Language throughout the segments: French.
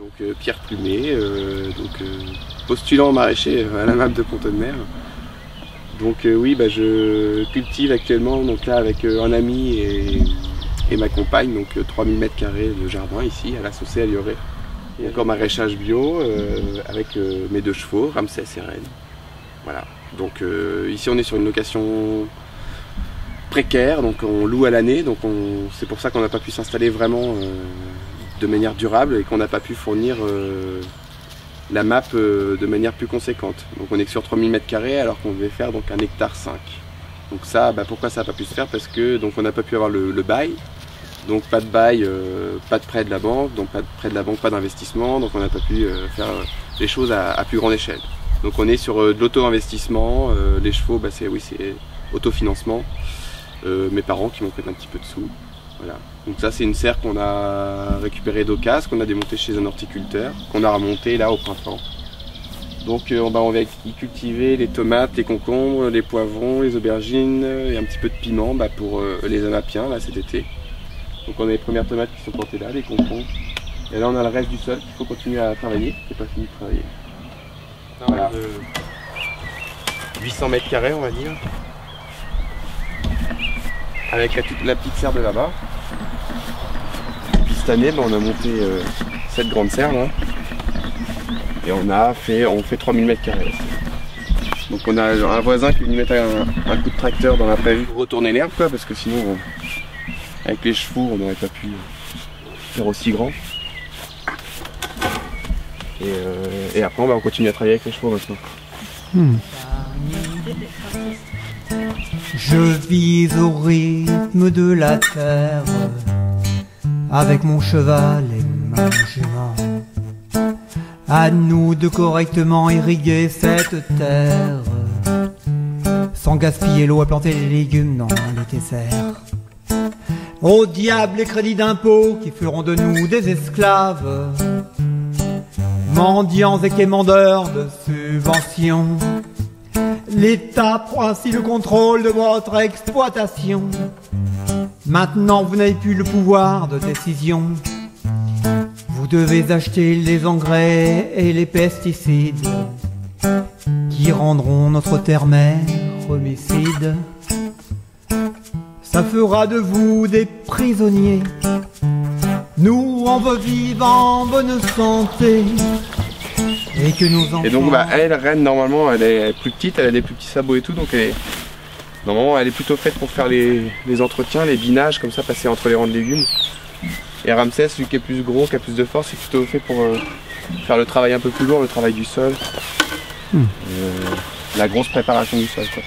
Donc Pierre Plumet, postulant maraîcher à la MAP de Pont-Audemer. Donc oui, je cultive actuellement donc là avec un ami et ma compagne, donc 3000 m² de jardin ici à la Saucée à Lioré. Et encore maraîchage bio avec mes 2 chevaux, Ramsès et Rennes. Voilà. Donc ici on est sur une location précaire, donc on loue à l'année, donc c'est pour ça qu'on n'a pas pu s'installer vraiment de manière durable et qu'on n'a pas pu fournir la MAP de manière plus conséquente. Donc on est que sur 3000 m² alors qu'on devait faire donc 1,5 hectare. Donc ça, pourquoi ça n'a pas pu se faire? Parce que donc on n'a pas pu avoir le bail. Donc pas de bail, pas de prêt de la banque, donc pas de prêt de la banque, pas d'investissement, donc on n'a pas pu faire les choses à plus grande échelle. Donc on est sur de l'auto-investissement, les chevaux, c'est autofinancement. Mes parents qui m'ont prêté un petit peu de sous. Voilà. Donc ça c'est une serre qu'on a récupérée d'Ocas, qu'on a démontée chez un horticulteur, qu'on a remontée là au printemps. Donc on va y cultiver les tomates, les concombres, les poivrons, les aubergines et un petit peu de piment pour les anapiens là cet été. Donc on a les premières tomates qui sont plantées là, les concombres. Et là on a le reste du sol qu'il faut continuer à travailler, qui n'est pas fini de travailler. Voilà. 800 m² on va dire. Avec la petite serre de là-bas. Et puis cette année on a monté cette grande serre là. Et on fait 3000 m². Donc on a un voisin qui est venu mettre un coup de tracteur dans la prairie pour retourner l'herbe parce que sinon avec les chevaux on n'aurait pas pu faire aussi grand. Et après on continue à travailler avec les chevaux maintenant. Je vis au rythme de la terre, avec mon cheval et ma jument. À nous de correctement irriguer cette terre, sans gaspiller l'eau à planter les légumes dans les desserts. Au diable les crédits d'impôt qui feront de nous des esclaves, mendiants et quémandeurs de subventions. L'État prend ainsi le contrôle de votre exploitation. Maintenant vous n'avez plus le pouvoir de décision. Vous devez acheter les engrais et les pesticides qui rendront notre terre-mère homicide. Ça fera de vous des prisonniers. Nous on veut vivre en bonne santé. Et que nos enfants... Et donc elle, Rennes, normalement elle est plus petite, elle a des plus petits sabots et tout, donc normalement elle est plutôt faite pour faire les entretiens, les binages, comme ça passer entre les rangs de légumes. Et Ramsès, lui qui est plus gros, qui a plus de force, c'est plutôt fait pour faire le travail un peu plus lourd, le travail du sol. La grosse préparation du sol quoi.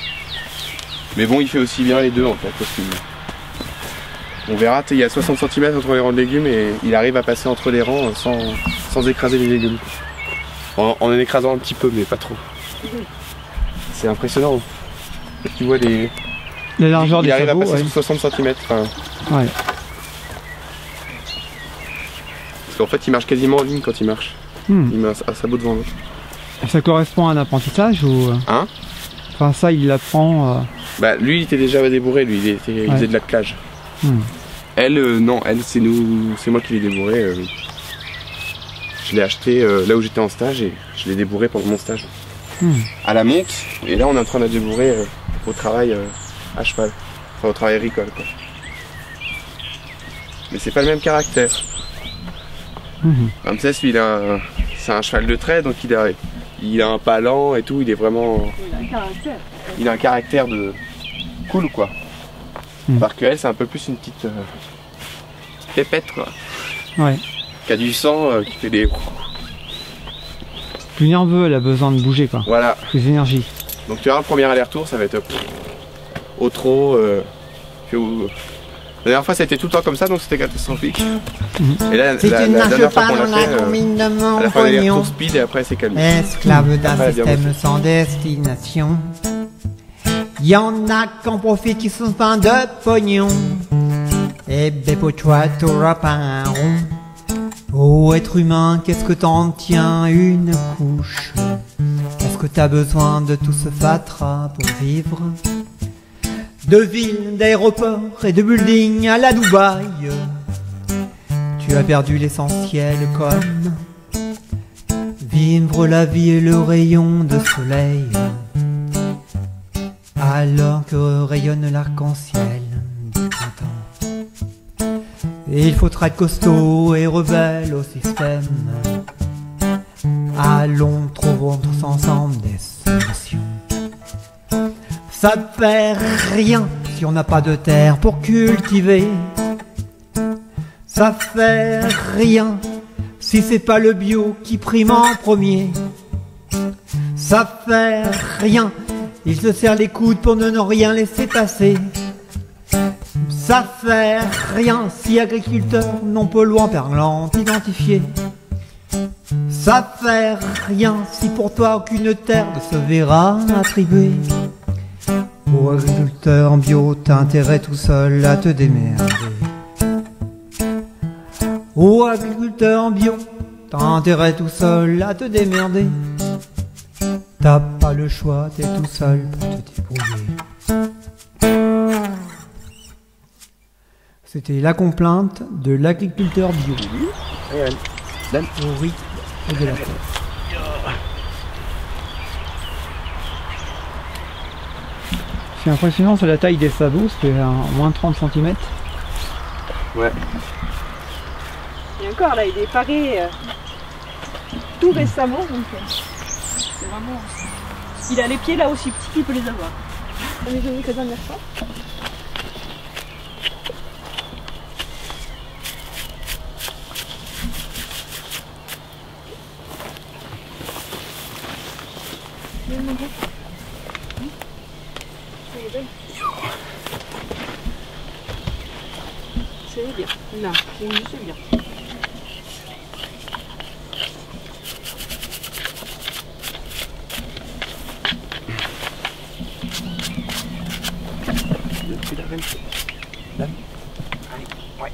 Mais bon il fait aussi bien les deux en fait, parce que on verra, il y a 60 cm entre les rangs de légumes et il arrive à passer entre les rangs sans écraser les légumes. En écrasant un petit peu, mais pas trop. C'est impressionnant. Tu vois la largeur des sabots. Il arrive à passer sous 60 cm. Ouais. Parce qu'en fait, il marche quasiment en ligne quand il marche. Il met un sabot devant l'autre. Ça correspond à un apprentissage ou... Hein? Enfin ça, il l'apprend... Lui, il était déjà débourré, lui. Il faisait de l'attelage. Elle, non. Elle, c'est moi qui l'ai débourré. Je l'ai acheté là où j'étais en stage et je l'ai débourré pendant mon stage. À la monte, et là on est en train de la débourrer au travail à cheval, enfin au travail agricole quoi. Mais c'est pas le même caractère. Ramsès lui c'est un cheval de trait donc il a un pas lent et tout, il est vraiment... Il a un caractère de cool quoi. Alors que elle c'est un peu plus une petite pépette quoi. Ouais. Qui a du sang, qui fait des... Plus nerveux, elle a besoin de bouger quoi. Voilà. Plus d'énergie. Donc tu verras, le premier aller-retour, ça va être au trot. La dernière fois, ça a été tout le temps comme ça, donc c'était catastrophique. Et là, la dernière fois qu'on l'a fait, elle a fait un aller-retour speed et après elle s'est calmée. Esclave d'un système sans destination. Y en a qui en profitent, qui sont fins de pognon. Eh ben pour toi, t'auras pas un rond. Oh être humain, qu'est-ce que t'en tiens une couche? Est-ce que t'as besoin de tout ce fatras pour vivre? De villes, d'aéroports et de buildings à la Dubaï. Tu as perdu l'essentiel comme vivre la vie et le rayon de soleil, alors que rayonne l'arc-en-ciel du printemps. Et il faudra être costaud et rebelle au système. Allons, trouvons tous ensemble des solutions. Ça ne fait rien si on n'a pas de terre pour cultiver. Ça fait rien si c'est pas le bio qui prime en premier. Ça fait rien, il se serre les coudes pour ne rien laisser passer. Ça fait rien si agriculteurs non polluants parlant identifiés. Ça fait rien si pour toi aucune terre ne se verra attribuée. Ô agriculteur en bio, t'as intérêt tout seul à te démerder. Ô agriculteur en bio, t'as intérêt tout seul à te démerder. T'as pas le choix, t'es tout seul pour te débrouiller. C'était la complainte de l'agriculteur bio. Au rythme de la terre. C'est impressionnant sur la taille des sabots, c'est moins de 30 cm. Ouais. Et encore là, il est paré tout récemment, donc c'est vraiment... Il a les pieds là aussi petits qu'il peut les avoir. On est venu que dans la fois. C'est bien. Là, c'est bien. Là. Allez, ouais.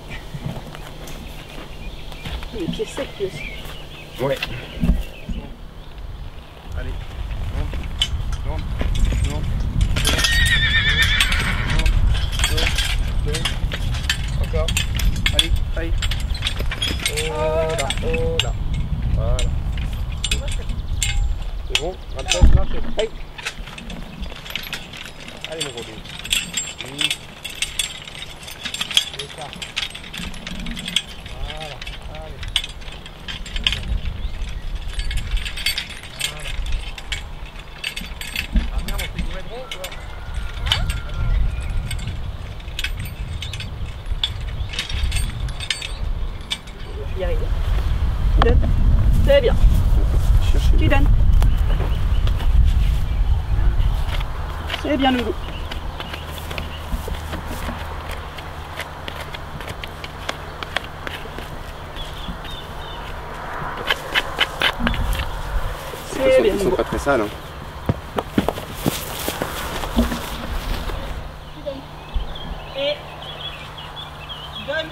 Les pieds secs lui aussi. Ouais. Allez. Monte. Encore. Allez. Oh là. Voilà. C'est bon. 27, marche. Allez. Allez mon gros bébé. Oui. C'est ça. Voilà. Allez. Ah merde, on fait du redron, toi. Je vais y arriver. Tu donnes. C'est bien. Tu donnes. C'est bien, Loulou. C'est bien, Ils sont Loulou. pas très sales. Hein. Et donne.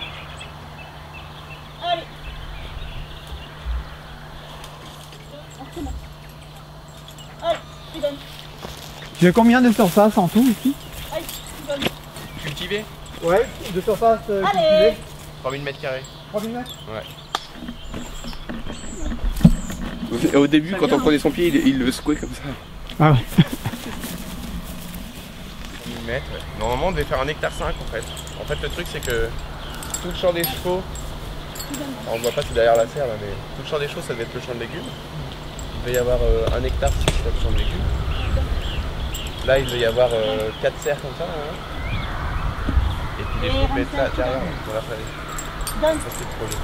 Allez. Allez, tu donnes. Tu as combien de surface en tout ici? Allez, tu donnes. Cultivé. Ouais, de surface Allez. cultivée. 3000 mètres carrés. 3000 mètres. Ouais. Au début, quand on prenait son pied, il le secouait comme ça. Ah ouais. 1000 mètres, ouais. Normalement, on devait faire 1,5 hectare en fait. En fait, le truc, c'est que tout le champ des chevaux, alors, on ne voit pas, c'est derrière la serre là, mais tout le champ des chevaux, ça devait être le champ de légumes. Il devait y avoir 1 hectare si c'était le champ de légumes. Là, il devait y avoir 4 serres comme ça. Hein. Et puis les chevaux devaient être là derrière, dans la vallée. Ça, c'est le projet.